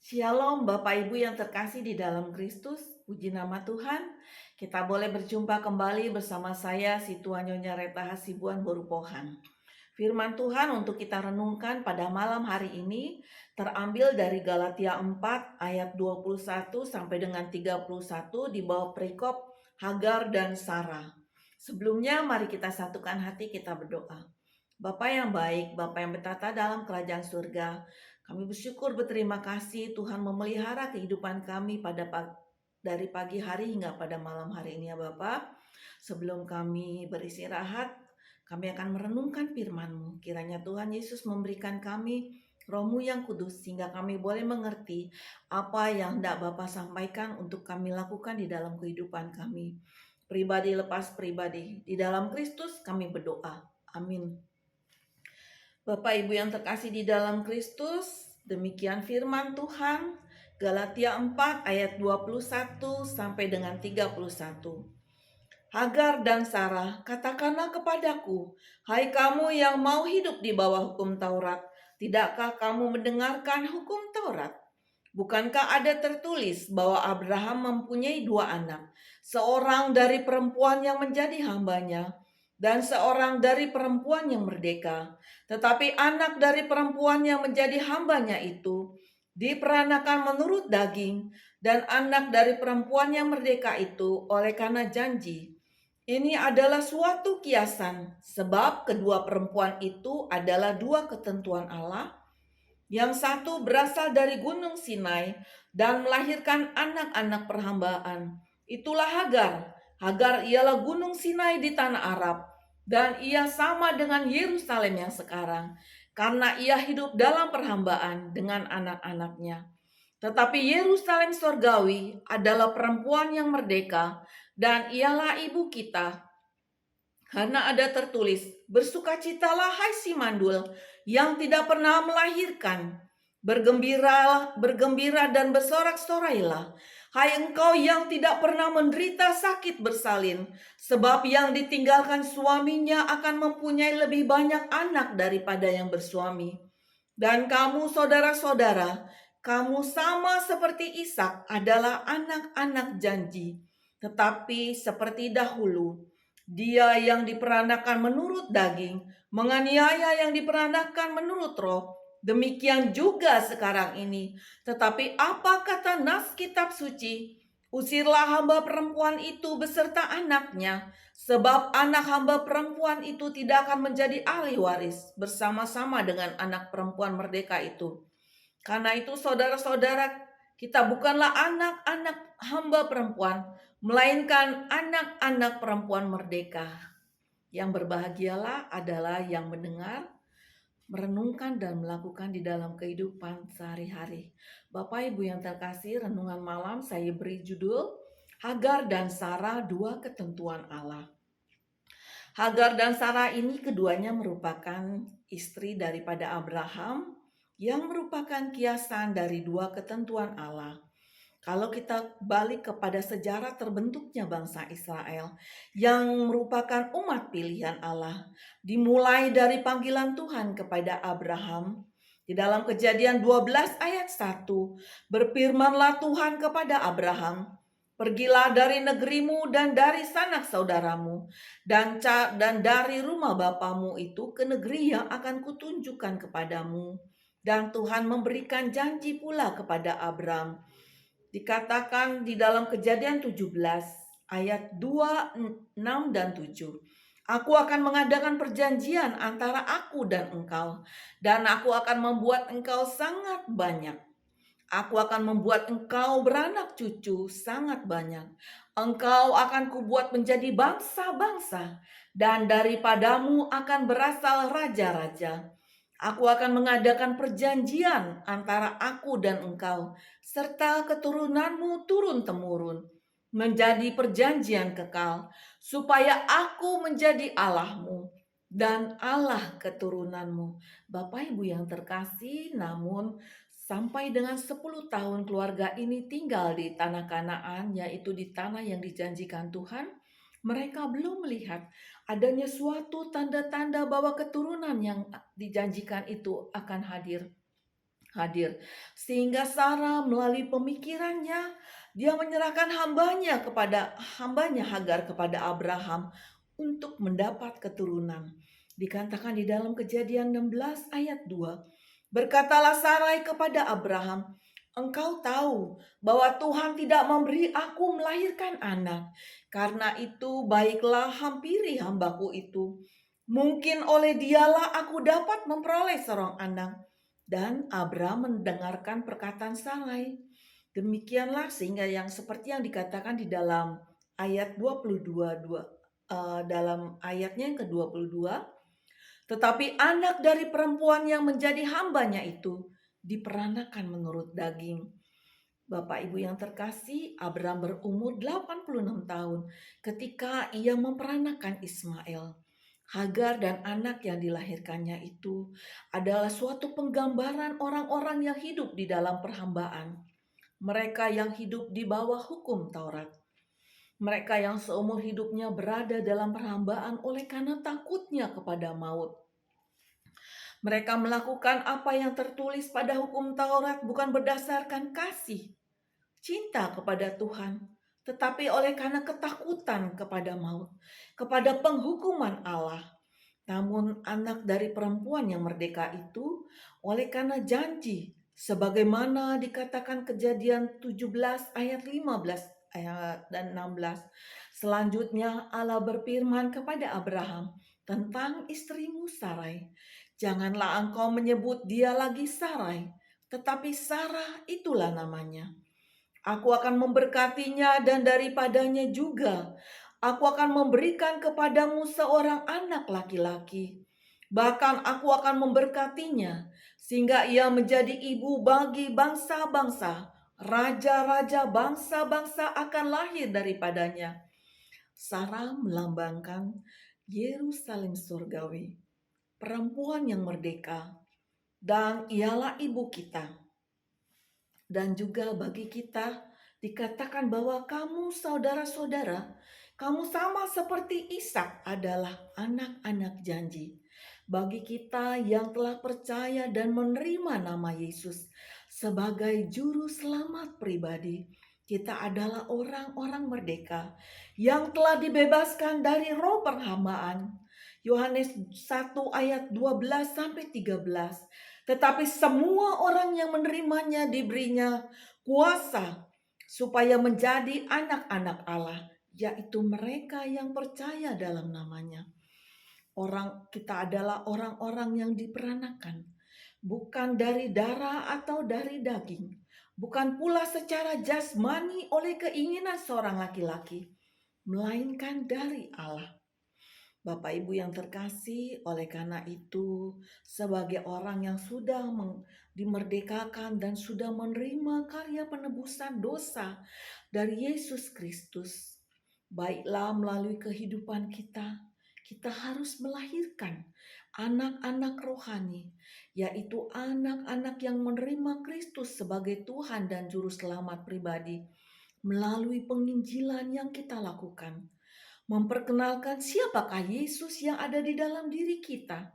Shalom Bapak Ibu yang terkasih di dalam Kristus, puji nama Tuhan. Kita boleh berjumpa kembali bersama saya, si Tuan Nyonya Reta Hasibuan Borupohan. Firman Tuhan untuk kita renungkan pada malam hari ini terambil dari Galatia 4 ayat 21 sampai dengan 31 di bawah perikop Hagar dan Sarah. Sebelumnya mari kita satukan hati, kita berdoa. Bapa yang baik, Bapa yang bertata dalam kerajaan surga, kami bersyukur berterima kasih Tuhan memelihara kehidupan kami dari pagi hari hingga pada malam hari ini ya Bapa. Sebelum kami beristirahat, kami akan merenungkan firman-Mu. Kiranya Tuhan Yesus memberikan kami Roh-Mu yang kudus sehingga kami boleh mengerti apa yang hendak Bapa sampaikan untuk kami lakukan di dalam kehidupan kami. Pribadi lepas pribadi. Di dalam Kristus kami berdoa. Amin. Bapak Ibu yang terkasih di dalam Kristus, demikian firman Tuhan, Galatia 4 ayat 21 sampai dengan 31. Hagar dan Sarah, katakanlah kepadaku, hai kamu yang mau hidup di bawah hukum Taurat, tidakkah kamu mendengarkan hukum Taurat? Bukankah ada tertulis bahwa Abraham mempunyai dua anak, seorang dari perempuan yang menjadi hambanya, dan seorang dari perempuan yang merdeka. Tetapi anak dari perempuan yang menjadi hambanya itu diperanakan menurut daging, dan anak dari perempuan yang merdeka itu oleh karena janji. Ini adalah suatu kiasan, sebab kedua perempuan itu adalah dua ketentuan Allah. Yang satu berasal dari Gunung Sinai dan melahirkan anak-anak perhambaan. Itulah Hagar. Hagar ialah Gunung Sinai di tanah Arab, dan ia sama dengan Yerusalem yang sekarang, karena ia hidup dalam perhambaan dengan anak-anaknya. Tetapi Yerusalem sorgawi adalah perempuan yang merdeka, dan ialah ibu kita. Karena ada tertulis, bersukacitalah hai si mandul yang tidak pernah melahirkan. Bergembira dan bersorak-sorailah, hai engkau yang tidak pernah menderita sakit bersalin, sebab yang ditinggalkan suaminya akan mempunyai lebih banyak anak daripada yang bersuami. Dan kamu saudara-saudara, kamu sama seperti Ishak adalah anak-anak janji, tetapi seperti dahulu, dia yang diperanakan menurut daging, menganiaya yang diperanakan menurut roh. Demikian juga sekarang ini. Tetapi apa kata nas kitab suci? Usirlah hamba perempuan itu beserta anaknya, sebab anak hamba perempuan itu tidak akan menjadi ahli waris bersama-sama dengan anak perempuan merdeka itu. Karena itu saudara-saudara, kita bukanlah anak-anak hamba perempuan, melainkan anak-anak perempuan merdeka. Yang berbahagialah adalah yang mendengar, merenungkan dan melakukan di dalam kehidupan sehari-hari. Bapak Ibu yang terkasih, renungan malam saya beri judul Hagar dan Sarah, dua ketentuan Allah. Hagar dan Sarah ini keduanya merupakan istri daripada Abraham yang merupakan kiasan dari dua ketentuan Allah. Kalau kita balik kepada sejarah terbentuknya bangsa Israel yang merupakan umat pilihan Allah, dimulai dari panggilan Tuhan kepada Abraham. Di dalam Kejadian 12 ayat 1, berfirmanlah Tuhan kepada Abraham, pergilah dari negerimu dan dari sanak saudaramu dan dari rumah bapamu itu ke negeri yang akan kutunjukkan kepadamu. Dan Tuhan memberikan janji pula kepada Abram. Dikatakan di dalam Kejadian 17 ayat 2, 6 dan 7. Aku akan mengadakan perjanjian antara aku dan engkau, dan aku akan membuat engkau sangat banyak. Aku akan membuat engkau beranak cucu sangat banyak. Engkau akan kubuat menjadi bangsa-bangsa, dan daripadamu akan berasal raja-raja. Aku akan mengadakan perjanjian antara aku dan engkau, serta keturunanmu turun-temurun, menjadi perjanjian kekal, supaya aku menjadi Allahmu dan Allah keturunanmu. Bapak Ibu yang terkasih, namun sampai dengan 10 tahun keluarga ini tinggal di tanah Kanaan, yaitu di tanah yang dijanjikan Tuhan, mereka belum melihat adanya suatu tanda-tanda bahwa keturunan yang dijanjikan itu akan hadir. hadir. Sehingga Sarah melalui pemikirannya, dia menyerahkan hambanya Hagar kepada Abraham untuk mendapat keturunan. Dikatakan di dalam Kejadian 16 ayat 2, berkatalah Sarai kepada Abraham, engkau tahu bahwa Tuhan tidak memberi aku melahirkan anak. Karena itu baiklah hampiri hambaku itu. Mungkin oleh dialah aku dapat memperoleh seorang anak. Dan Abraham mendengarkan perkataan Sarai. Demikianlah sehingga yang seperti yang dikatakan di dalam ayat 22, dalam ayatnya yang ke-22, tetapi anak dari perempuan yang menjadi hambanya itu diperanakan menurut daging. Bapak Ibu yang terkasih, Abraham berumur 86 tahun ketika ia memperanakan Ismail. Hagar dan anak yang dilahirkannya itu adalah suatu penggambaran orang-orang yang hidup di dalam perhambaan. Mereka yang hidup di bawah hukum Taurat. Mereka yang seumur hidupnya berada dalam perhambaan oleh karena takutnya kepada maut. Mereka melakukan apa yang tertulis pada hukum Taurat bukan berdasarkan kasih, cinta kepada Tuhan, tetapi oleh karena ketakutan kepada maut, kepada penghukuman Allah. Namun anak dari perempuan yang merdeka itu oleh karena janji, sebagaimana dikatakan Kejadian 17 ayat 15 dan 16. Selanjutnya Allah berfirman kepada Abraham tentang istrimu Sarai. Janganlah engkau menyebut dia lagi Sarai, tetapi Sarah itulah namanya. Aku akan memberkatinya dan daripadanya juga aku akan memberikan kepadamu seorang anak laki-laki. Bahkan aku akan memberkatinya sehingga ia menjadi ibu bagi bangsa-bangsa. Raja-raja bangsa-bangsa akan lahir daripadanya. Sarah melambangkan Yerusalem surgawi, perempuan yang merdeka, dan ialah ibu kita. Dan juga bagi kita dikatakan bahwa kamu saudara-saudara, kamu sama seperti Ishak adalah anak-anak janji. Bagi kita yang telah percaya dan menerima nama Yesus sebagai juru selamat pribadi, kita adalah orang-orang merdeka yang telah dibebaskan dari roh perhambaan. Yohanes 1 ayat 12 sampai 13. Tetapi semua orang yang menerimanya diberinya kuasa supaya menjadi anak-anak Allah, yaitu mereka yang percaya dalam namanya. Kita adalah orang-orang yang diperanakan, bukan dari darah atau dari daging, bukan pula secara jasmani oleh keinginan seorang laki-laki, melainkan dari Allah. Bapak Ibu yang terkasih, oleh karena itu sebagai orang yang sudah dimerdekakan dan sudah menerima karya penebusan dosa dari Yesus Kristus, baiklah melalui kehidupan kita harus melahirkan anak-anak rohani, yaitu anak-anak yang menerima Kristus sebagai Tuhan dan Juru Selamat pribadi melalui penginjilan yang kita lakukan. Memperkenalkan siapakah Yesus yang ada di dalam diri kita.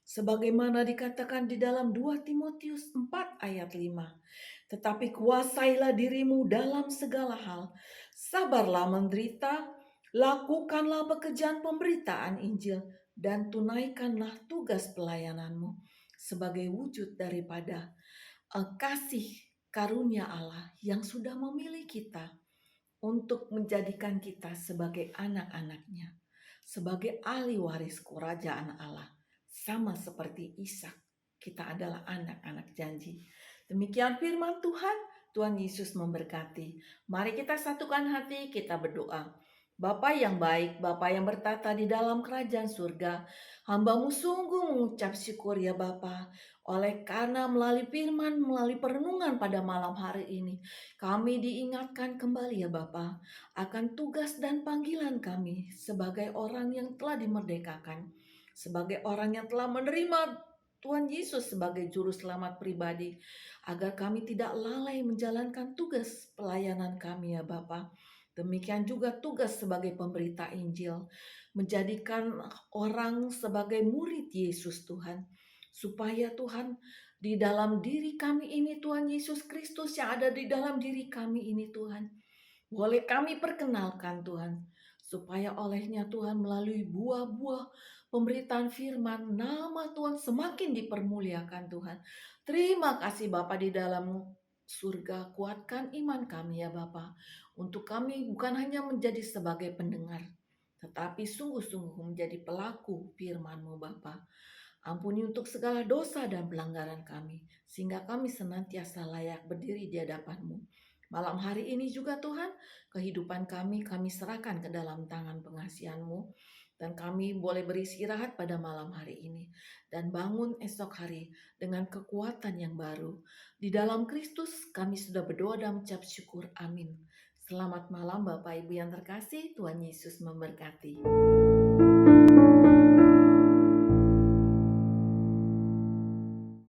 Sebagaimana dikatakan di dalam 2 Timotius 4 ayat 5. Tetapi kuasailah dirimu dalam segala hal. Sabarlah menderita, lakukanlah pekerjaan pemberitaan Injil, dan tunaikanlah tugas pelayananmu sebagai wujud daripada kasih karunia Allah yang sudah memilih kita untuk menjadikan kita sebagai anak-anaknya, sebagai ahli waris kerajaan Allah. Sama seperti Ishak, kita adalah anak-anak janji. Demikian firman Tuhan, Tuhan Yesus memberkati. Mari kita satukan hati, kita berdoa. Bapa yang baik, Bapa yang bertata di dalam kerajaan surga, hamba-Mu sungguh mengucap syukur ya Bapa, oleh karena melalui firman, melalui perenungan pada malam hari ini, kami diingatkan kembali ya Bapa, akan tugas dan panggilan kami sebagai orang yang telah dimerdekakan, sebagai orang yang telah menerima Tuhan Yesus sebagai juru selamat pribadi, agar kami tidak lalai menjalankan tugas pelayanan kami ya Bapa. Demikian juga tugas sebagai pemberita Injil, menjadikan orang sebagai murid Yesus Tuhan, supaya Tuhan di dalam diri kami ini Tuhan Yesus Kristus yang ada di dalam diri kami ini Tuhan, boleh kami perkenalkan Tuhan, supaya olehnya Tuhan melalui buah-buah pemberitaan firman, nama Tuhan semakin dipermuliakan Tuhan. Terima kasih Bapa di dalam surga, kuatkan iman kami ya Bapa, untuk kami bukan hanya menjadi sebagai pendengar, tetapi sungguh-sungguh menjadi pelaku firman-Mu Bapa. Ampuni untuk segala dosa dan pelanggaran kami, sehingga kami senantiasa layak berdiri di hadapan-Mu. Malam hari ini juga Tuhan, kehidupan kami serahkan ke dalam tangan pengasihan-Mu, dan kami boleh beristirahat pada malam hari ini, dan bangun esok hari dengan kekuatan yang baru. Di dalam Kristus kami sudah berdoa dan mengucap syukur, amin. Selamat malam Bapak Ibu yang terkasih, Tuhan Yesus memberkati.